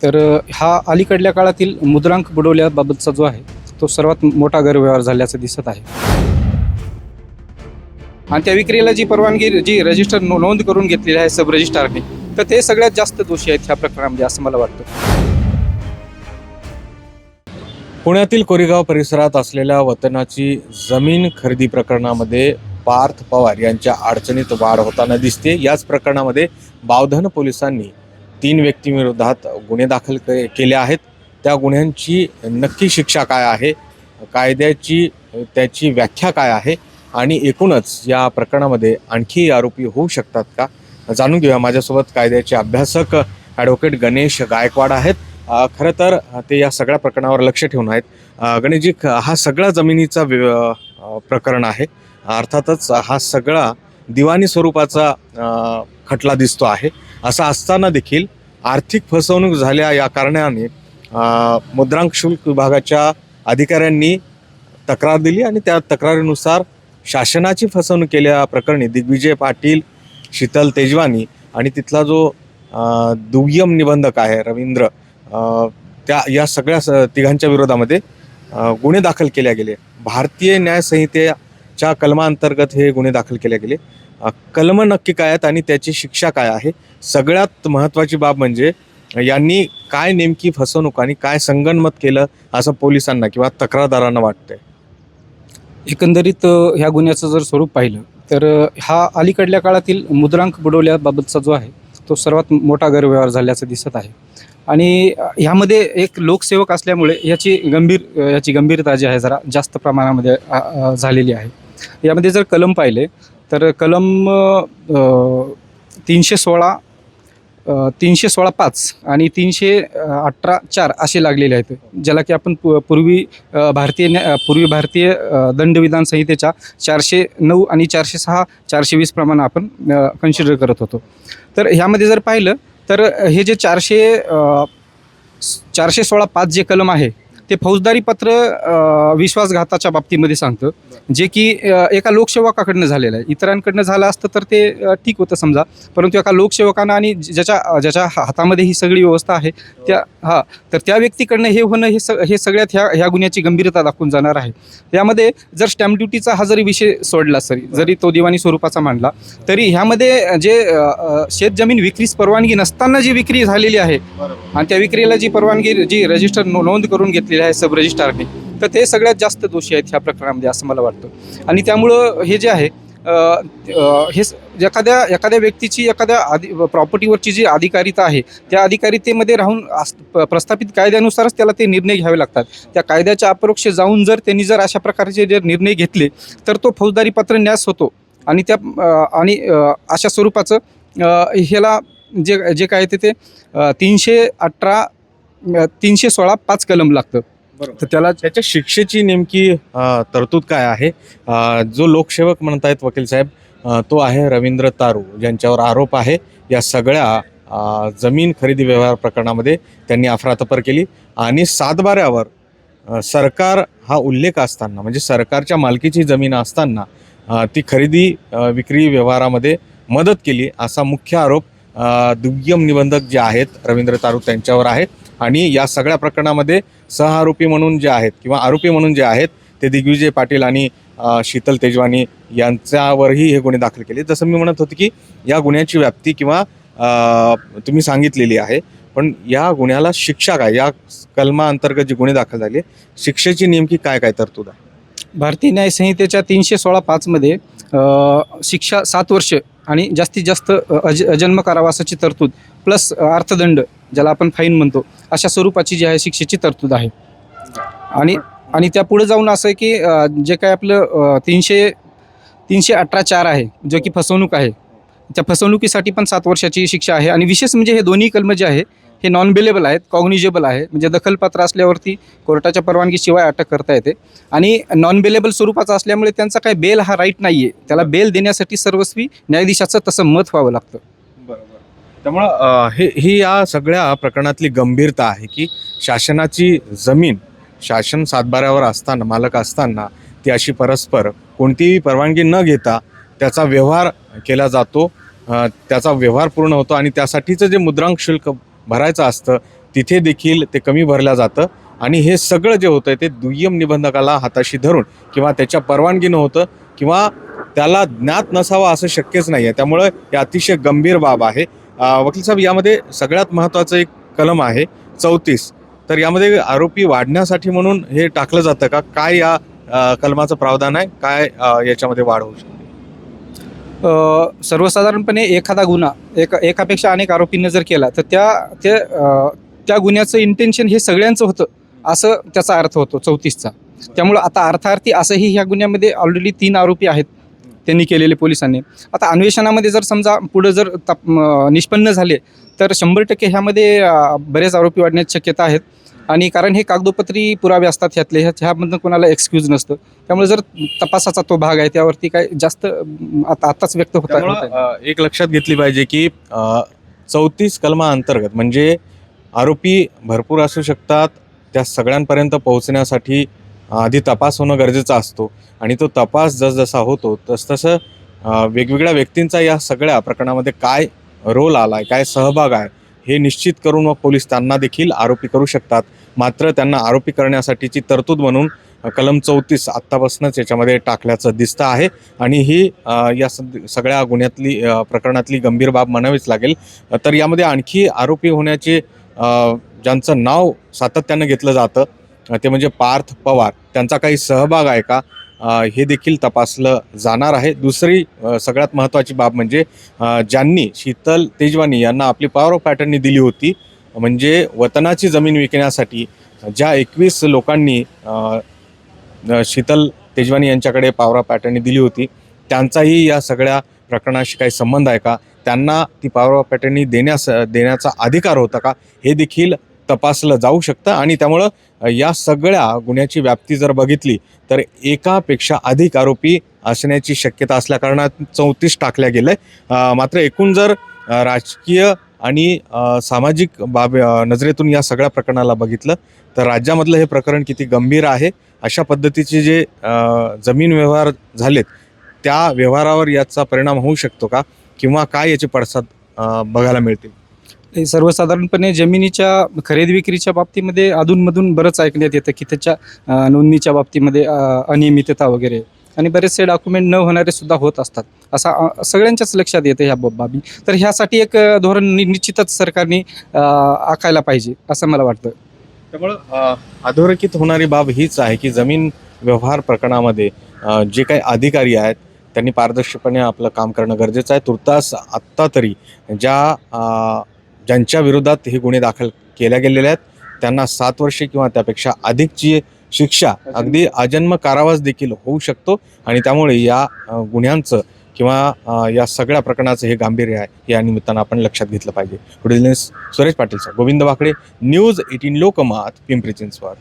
तर हा अलीकडल्या काळातील मुद्रांक बुडवल्याबाबतचा जो आहे तो सर्वात मोठा गैरव्यवहार झाल्याचं दिसत आहे. आणि त्या विक्रीला जी परवानगी जी रजिस्टर नोंद करून घेतलेली आहे सब रजिस्ट्रारने, तर ते सगळ्यात जास्त दोषी आहेत ह्या प्रकरणामध्ये असं मला वाटतं. पुण्यातील कोरेगाव परिसरात असलेल्या वतनाची जमीन खरेदी प्रकरणामध्ये पार्थ पवार यांच्या अडचणीत वाढ होताना दिसते. याच प्रकरणामध्ये बावधन पोलिसांनी 3 व्यक्तींविरोधात गुन्हे दाखल केले आहेत. त्या गुन्ह्यांची नक्की शिक्षा काय आहे, कायद्याची त्याची व्याख्या काय आहे आणि एकूणच या प्रकरणामध्ये आणखी आरोपी होऊ शकतात का, जाणून घेऊया. माझ्यासोबत कायद्याचे अभ्यासक ॲडव्होकेट गणेश गायकवाड आहेत. खरं तर ते या सगळ्या प्रकरणावर लक्ष ठेवून आहेत. गणेशजी, हा सगळा जमिनीचा प्रकरण आहे. अर्थातच हा सगळा दिवाणी स्वरूपाचा खटला दिसतो आहे. असं असताना देखील आर्थिक फसवणूक झाल्या या कारणाने मुद्रांक शुल्क विभागाच्या अधिकाऱ्यांनी तक्रार दिली आणि त्या तक्रारीनुसार शासनाची फसवणूक केल्याप्रकरणी दिग्विजय पाटील, शीतल तेजवानी आणि तिथला जो दुय्यम निबंधक आहे रवींद्र, या सगळ्या तिघांच्या विरोधामध्ये गुन्हे दाखल केले गेले. भारतीय न्याय संहितेच्या कलमांतर्गत हे गुन्हे दाखल केले गेले. कलम नक्की काय आहेत आणि त्याची शिक्षा काय आहे, सगळ्यात महत्त्वाची बाब म्हणजे यांनी काय नेमकी फसवणूक आणि काय संगनमत केलं असं पोलिसांना किंवा तक्रारदारांना वाटतंय. एकंदरीत ह्या गुन्ह्याचं जर स्वरूप पाहिलं तर हा अलीकडल्या काळातील मुद्रांक बुडवल्याबाबतचा जो आहे तो सर्वात मोठा गैरव्यवहार झाल्याचं दिसत आहे. आणि ह्यामध्ये एक लोकसेवक असल्यामुळे याची गंभीरता जी आहे जरा जास्त प्रमाणामध्ये झालेली आहे. यामध्ये जर कलम पाहिले तर कलम 316(5) आणि 318(4) असे लागलेले आहेत, ज्याला की आपण पूर्वी भारतीय दंडविधान संहितेच्या 409 आणि 406, 420 प्रमाणे आपण कन्सिडर करत होतो. तर ह्यामध्ये जर पाहिलं तर हे जे 416(5) जे कलम आहे ते फौजदारी पत्र विश्वासघाताच्या बाबतीमध्ये सांगतं, जे की एका लोकसेवकाकडनं झालेलं आहे. इतरांकडनं झालं असतं तर ते ठीक होतं समजा, परंतु एका लोकसेवकानं आणि ज्याच्या हातामध्ये ही सगळी व्यवस्था आहे तर त्या व्यक्तीकडनं हे होणं हे सगळ्यात ह्या गुन्ह्याची गंभीरता दाखवून जाणार आहे. यामध्ये जर स्टॅम्प ड्युटीचा हा जरी विषय सोडला, जरी तो दिवाणी स्वरूपाचा मांडला, तरी ह्यामध्ये जे शेतजमीन विक्रीस परवानगी नसताना जी विक्री झालेली आहे आणि त्या विक्रीला जी परवानगी जी रजिस्टर नोंद करून घेतलेली आहे सब रजिस्ट्रारने, तर ते सगळ्यात जास्त दोषी आहेत ह्या प्रकरणामध्ये असं मला वाटतं. आणि त्यामुळं हे जे आहे हे एखाद्या व्यक्तीची एखाद्या प्रॉपर्टीवरची जी अधिकारिता आहे त्या अधिकारितेमध्ये राहून प्रस्थापित कायद्यानुसारच त्याला ते निर्णय घ्यावे लागतात. त्या कायद्याच्या अपरोक्ष जाऊन त्यांनी जर अशा प्रकारचे जर निर्णय घेतले तर तो फौजदारी पत्र न्यास होतो. आणि अशा स्वरूपाचं ह्याला जे काय ते 316(5) कलम लागतं. तर त्याच्या शिक्षेची नेमकी तरतूद काय आहे? जो लोकसेवक म्हणतायत वकील साहेब, तो आहे रवींद्र तारू, ज्यांच्यावर आरोप आहे या सगळ्या जमीन खरेदी व्यवहार प्रकरणामध्ये त्यांनी अफरातफर केली आणि सातबाऱ्यावर सरकार हा उल्लेख असताना, म्हणजे सरकारच्या मालकीची जमीन असताना ती खरेदी विक्री व्यवहारामध्ये मदत केली असा मुख्य आरोप दुय्यम निबंधक जे आहेत रवींद्र तारू त्यांच्यावर आहे. आणि या सगळ्या प्रकरणामध्ये सहआरोपी म्हणून जे आहेत किंवा आरोपी म्हणून जे आहेत ते दिग्विजय पाटील आणि शीतल तेजवानी यांच्यावरही हे गुन्हे दाखल केले. जसं मी म्हणत होतो की या गुन्ह्याची व्याप्ती किंवा तुम्ही सांगितलेली आहे, पण या गुन्ह्याला शिक्षा काय, या कलमाअंतर्गत जे गुन्हे दाखल झाले शिक्षेची नेमकी काय काय तरतूद आहे? भारतीय न्याय संहितेच्या 316(5) मध्ये शिक्षा 7 वर्ष आणि जास्तीत जास्त अजन्म कारावासाची तरतूद प्लस अर्थदंड, ज्याला आपण फाईन म्हणतो, अशा स्वरूपाची जी आहे शिक्षेची तरतूद आहे. आणि त्या पुढे जाऊन असं आहे की जे काय आपलं 318(4) आहे, जो की फसवणूक आहे, त्या फसवणुकीसाठी पण 7 वर्षाची शिक्षा आहे. आणि विशेष म्हणजे हे दोन्ही कलम जे आहे हे नॉन बेलेबल आहेत, कॉग्निजेबल आहे, म्हणजे दखलपात्र असल्यावरती कोर्टाच्या परवानगीशिवाय अटक करता येते. आणि नॉन बेलेबल स्वरूपाचा असल्यामुळे त्यांचा काय बेल हा राईट नाही आहे, त्याला बेल देण्यासाठी सर्वस्वी न्यायाधीशाचं तसं मत व्हावं लागतं. त्यामुळं ही या सगळ्या प्रकरणातली गंभीरता आहे की शासनाची जमीन शासन सातबाऱ्यावर असताना, मालक असताना ती अशी परस्पर कोणतीही परवानगी न घेता त्याचा व्यवहार केला जातो, त्याचा व्यवहार पूर्ण होतो आणि त्यासाठीचं जे मुद्रांक शुल्क भरायचं असतं तिथे देखील ते कमी भरलं जातं आणि हे सगळं जे होतं ते दुय्यम निबंधकाला हाताशी धरून किंवा त्याच्या परवानगीनं होतं किंवा त्याला ज्ञात नसावं असं शक्यच नाही आहे. त्यामुळं हे अतिशय गंभीर बाब आहे. वकील साहेब, यामध्ये सगळ्यात महत्त्वाचं एक कलम आहे 34. तर यामध्ये आरोपी वाढण्यासाठी म्हणून हे टाकलं जातं का? काय या कलमाचं प्रावधान आहे? काय याच्यामध्ये वाढ होऊ शकते? सर्वसाधारणपणे एखादा गुन्हा एकापेक्षा अनेक आरोपींनी जर केला तर त्या गुन्ह्याचं इंटेन्शन हे सगळ्यांचं होतं असं त्याचा अर्थ होतो 34चा. त्यामुळं आता अर्थार्थी असंही ह्या गुन्ह्यामध्ये ऑलरेडी 3 आरोपी आहेत त्यांनी केलेले पोलिसांनी. आता अन्वेषणामध्ये जर समजा पुढं जर निष्पन्न झाले तर 100% ह्यामध्ये बरेच आरोपी वाढण्याची शक्यता आहेत. आणि कारण हे कागदोपत्री पुरावे असतात ह्यामधनं कोणाला एक्सक्यूज नसतं. त्यामुळे जर तपासाचा तो भाग आहे त्यावरती काय जास्त आताच व्यक्त होत आहे. त्यामुळं एक लक्षात घेतली पाहिजे की 34 कलमाअंतर्गत म्हणजे आरोपी भरपूर असू शकतात. त्या सगळ्यांपर्यंत पोहोचण्यासाठी आधी तपास होणं गरजेचा असतो आणि तो तपास जसजसा होतो तसतसं वेगवेगळ्या व्यक्तींचा या सगळ्या प्रकरणामध्ये काय रोल आला आहे, काय सहभाग आहे हे निश्चित करून मग पोलीस त्यांना देखील आरोपी करू शकतात. मात्र त्यांना आरोपी करण्यासाठीची तरतूद म्हणून कलम 34 आत्तापासूनच याच्यामध्ये टाकल्याचं दिसतं आहे आणि ही या सगळ्या गुन्ह्यातली प्रकरणातली गंभीर बाब म्हणावीच लागेल. तर यामध्ये आणखी आरोपी होण्याचे ज्यांचं नाव सातत्यानं घेतलं जातं ते म्हणजे पार्थ पवार. त्यांचा काही सहभाग आहे का हे देखील तपासलं जाणार आहे. दुसरी सगळ्यात महत्त्वाची बाब म्हणजे ज्यांनी शीतल तेजवानी यांना आपली पॉवर ऑफ अटर्नी दिली होती, म्हणजे वतनाची जमीन विकण्यासाठी ज्या 21 लोकांनी शीतल तेजवानी यांच्याकडे पॉवर ऑफ अटर्नी दिली होती त्यांचाही या सगळ्या प्रकरणाशी काही संबंध आहे का, त्यांना ती पॉवर ऑफ अटर्नी देण्याचा अधिकार होता का, हे देखील तपासलं जाऊ शकतं. आणि त्यामुळं या सगळ्या गुन्ह्याची व्याप्ती जर बघितली तर एकापेक्षा अधिक आरोपी असण्याची शक्यता असल्याकारणात 34 टाकल्या गेलं आहे. मात्र एकूण जर राजकीय आणि सामाजिक नजरेतून या सगळ्या प्रकरणाला बघितलं तर राज्यामधलं हे प्रकरण किती गंभीर आहे, अशा पद्धतीचे जे जमीन व्यवहार झालेत त्या व्यवहारावर याचा परिणाम होऊ शकतो का किंवा काय याचे पडसाद बघायला मिळतील? सर्वसाधारणपणे जमिनीच्या खरेदी विक्रीच्या बाबतीमध्ये अधूनमधून बरंच ऐकण्यात येतं की त्याच्या नोंदणीच्या बाबतीमध्ये अनियमितता वगैरे आणि बरेचसे डॉक्युमेंट न होणारे सुद्धा होत असतात. सगळ्यांच्याच लक्षात येतं ह्या बाबी. तर ह्यासाठी एक धोरण निश्चितच सरकारने आखायला पाहिजे असं मला वाटतं. त्यामुळं अधोरेखित होणारी बाब हीच आहे की जमीन व्यवहार प्रकरणामध्ये जे काही अधिकारी आहेत त्यांनी पारदर्शकपणे आपलं काम करणं गरजेचं आहे. तुर्तास आत्ता तरी ज्यांच्या विरोधात हे गुन्हे दाखल केल्या गेलेले आहेत त्यांना 7 वर्षे किंवा त्यापेक्षा अधिकची शिक्षा, अगदी आजन्म कारावास देखील होऊ शकतो. आणि त्यामुळे या गुन्ह्यांचं किंवा या सगळ्या प्रकरणाचं हे गांभीर्य आहे या निमित्तानं आपण लक्षात घेतलं पाहिजे. पुढील सुरेश पाटील सर, गोविंद वाकडे, न्यूज 18 लोकमत, पिंपरी चिंचवड.